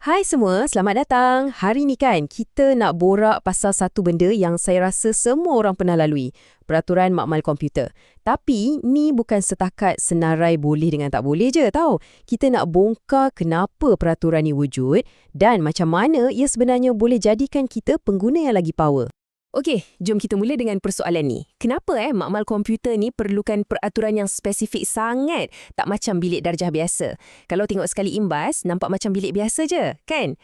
Hai semua, selamat datang. Hari ni kan kita nak borak pasal satu benda yang saya rasa semua orang pernah lalui, peraturan makmal komputer. Tapi ni bukan setakat senarai boleh dengan tak boleh je tau. Kita nak bongkar kenapa peraturan ni wujud dan macam mana ia sebenarnya boleh jadikan kita pengguna yang lagi power. Okey, jom kita mula dengan persoalan ni. Kenapa makmal komputer ni perlukan peraturan yang spesifik sangat, tak macam bilik darjah biasa? Kalau tengok sekali imbas, nampak macam bilik biasa je, kan?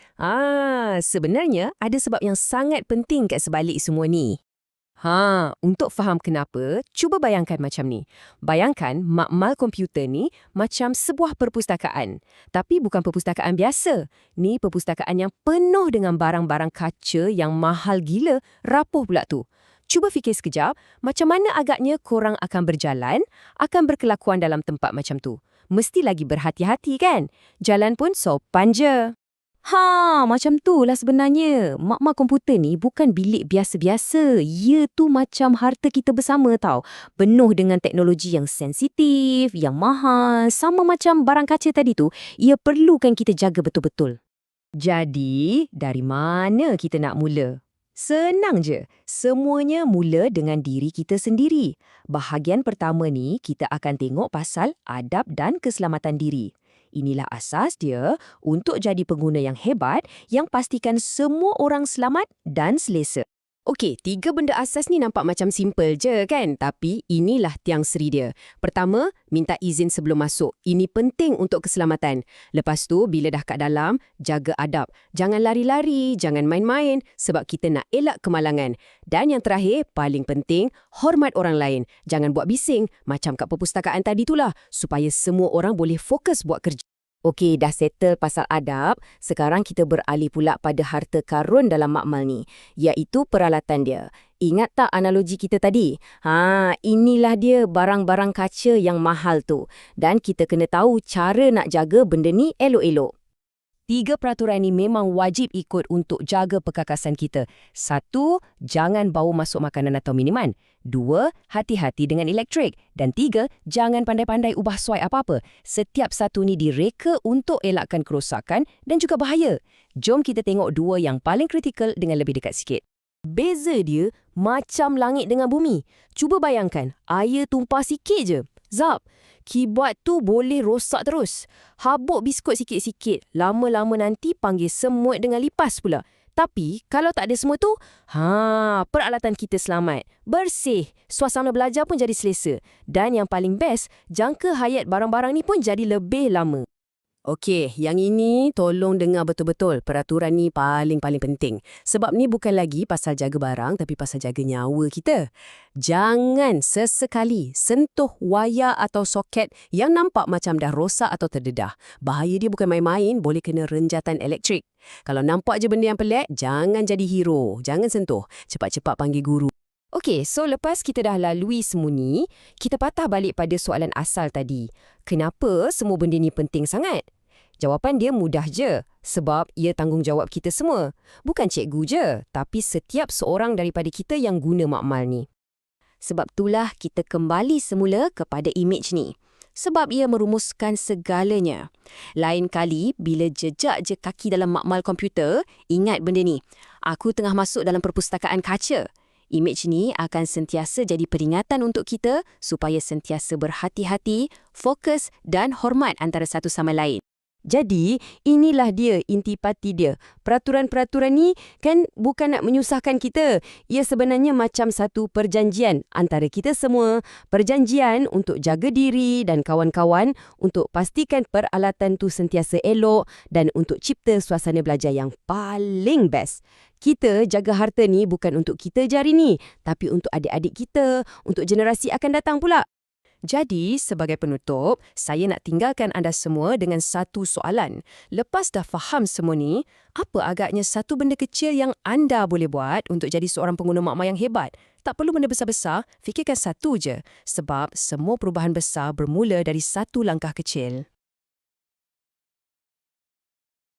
Sebenarnya ada sebab yang sangat penting kat sebalik semua ni. Untuk faham kenapa, cuba bayangkan macam ni. Bayangkan makmal komputer ni macam sebuah perpustakaan. Tapi bukan perpustakaan biasa. Ni perpustakaan yang penuh dengan barang-barang kaca yang mahal gila, rapuh pula tu. Cuba fikir sekejap, macam mana agaknya korang akan berjalan, akan berkelakuan dalam tempat macam tu. Mesti lagi berhati-hati kan? Jalan pun sopan je. Macam tu lah sebenarnya. Makmal komputer ni bukan bilik biasa-biasa. Ia tu macam harta kita bersama tau. Penuh dengan teknologi yang sensitif, yang mahal. Sama macam barang kaca tadi tu, ia perlukan kita jaga betul-betul. Jadi, dari mana kita nak mula? Senang je. Semuanya mula dengan diri kita sendiri. Bahagian pertama ni, kita akan tengok pasal adab dan keselamatan diri. Inilah asas dia untuk jadi pengguna yang hebat yang pastikan semua orang selamat dan selesa. Okey, 3 benda asas ni nampak macam simple je kan? Tapi inilah tiang seri dia. Pertama, minta izin sebelum masuk. Ini penting untuk keselamatan. Lepas tu, bila dah kat dalam, jaga adab. Jangan lari-lari, jangan main-main sebab kita nak elak kemalangan. Dan yang terakhir, paling penting, hormat orang lain. Jangan buat bising macam kat perpustakaan tadi tu lah supaya semua orang boleh fokus buat kerja. Okey, dah settle pasal adab, sekarang kita beralih pula pada harta karun dalam makmal ni, iaitu peralatan dia. Ingat tak analogi kita tadi? Inilah dia barang-barang kaca yang mahal tu. Dan kita kena tahu cara nak jaga benda ni elok-elok. 3 peraturan ni memang wajib ikut untuk jaga perkakasan kita. 1, jangan bawa masuk makanan atau minuman. 2, hati-hati dengan elektrik. Dan 3, jangan pandai-pandai ubah swipe apa-apa. Setiap satu ni direka untuk elakkan kerosakan dan juga bahaya. Jom kita tengok 2 yang paling kritikal dengan lebih dekat sikit. Beza dia macam langit dengan bumi. Cuba bayangkan, air tumpah sikit je. Zap! Keyboard tu boleh rosak terus. Habuk biskut sikit-sikit. Lama-lama nanti panggil semut dengan lipas pula. Tapi, kalau tak ada semua tu, peralatan kita selamat. Bersih. Suasana belajar pun jadi selesa. Dan yang paling best, jangka hayat barang-barang ni pun jadi lebih lama. Okey, yang ini tolong dengar betul-betul. Peraturan ni paling-paling penting. Sebab ni bukan lagi pasal jaga barang, tapi pasal jaga nyawa kita. Jangan sesekali sentuh wayar atau soket yang nampak macam dah rosak atau terdedah. Bahaya dia bukan main-main, boleh kena renjatan elektrik. Kalau nampak je benda yang pelik, jangan jadi hero. Jangan sentuh. Cepat-cepat panggil guru. Okey, so lepas kita dah lalui semua ni, kita patah balik pada soalan asal tadi. Kenapa semua benda ni penting sangat? Jawapan dia mudah je, sebab ia tanggungjawab kita semua. Bukan cikgu je, tapi setiap seorang daripada kita yang guna makmal ni. Sebab itulah kita kembali semula kepada imej ni. Sebab ia merumuskan segalanya. Lain kali, bila jejak je kaki dalam makmal komputer, ingat benda ni. Aku tengah masuk dalam perpustakaan kaca. Imej ni akan sentiasa jadi peringatan untuk kita supaya sentiasa berhati-hati, fokus dan hormat antara satu sama lain. Jadi, inilah dia intipati dia. Peraturan-peraturan ni kan bukan nak menyusahkan kita. Ia sebenarnya macam satu perjanjian antara kita semua. Perjanjian untuk jaga diri dan kawan-kawan untuk pastikan peralatan tu sentiasa elok dan untuk cipta suasana belajar yang paling best. Kita jaga harta ni bukan untuk kita je hari ni, tapi untuk adik-adik kita, untuk generasi akan datang pula. Jadi, sebagai penutup, saya nak tinggalkan anda semua dengan satu soalan. Lepas dah faham semua ni, apa agaknya satu benda kecil yang anda boleh buat untuk jadi seorang pengguna makmal yang hebat? Tak perlu benda besar-besar, fikirkan satu je. Sebab semua perubahan besar bermula dari satu langkah kecil.